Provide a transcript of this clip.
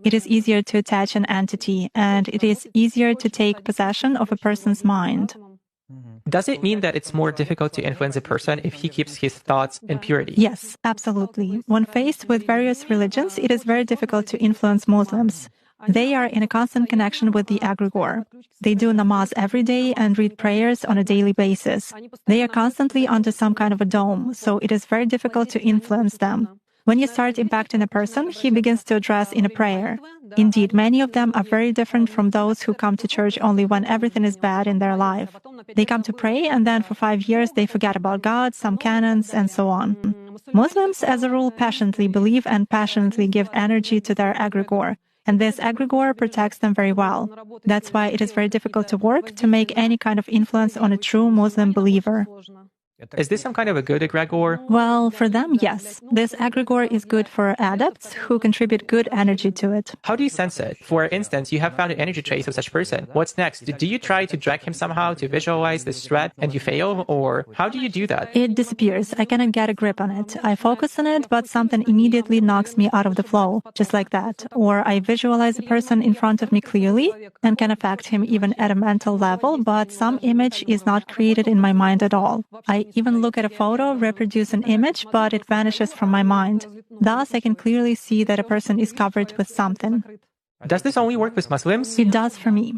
It is easier to attach an entity, and it is easier to take possession of a person's mind. Does it mean that it's more difficult to influence a person if he keeps his thoughts in purity? Yes, absolutely. When faced with various religions, it is very difficult to influence Muslims. They are in a constant connection with the egregore. They do namaz every day and read prayers on a daily basis. They are constantly under some kind of a dome, so it is very difficult to influence them. When you start impacting a person, he begins to address in a prayer. Indeed, many of them are very different from those who come to church only when everything is bad in their life. They come to pray, and then for 5 years they forget about God, some canons, and so on. Muslims, as a rule, passionately believe and passionately give energy to their egregore. And this egregore protects them very well. That's why it is very difficult to work to make any kind of influence on a true Muslim believer. Is this some kind of a good egregore? Well, for them, yes. This egregore is good for adepts who contribute good energy to it. How do you sense it? For instance, you have found an energy trace of such a person. What's next? Do you try to drag him somehow to visualize this threat and you fail? Or how do you do that? It disappears. I cannot get a grip on it. I focus on it, but something immediately knocks me out of the flow, just like that. Or I visualize a person in front of me clearly and can affect him even at a mental level, but some image is not created in my mind at all. I even look at a photo, reproduce an image, but it vanishes from my mind. Thus, I can clearly see that a person is covered with something. Does this only work with Muslims? It does for me.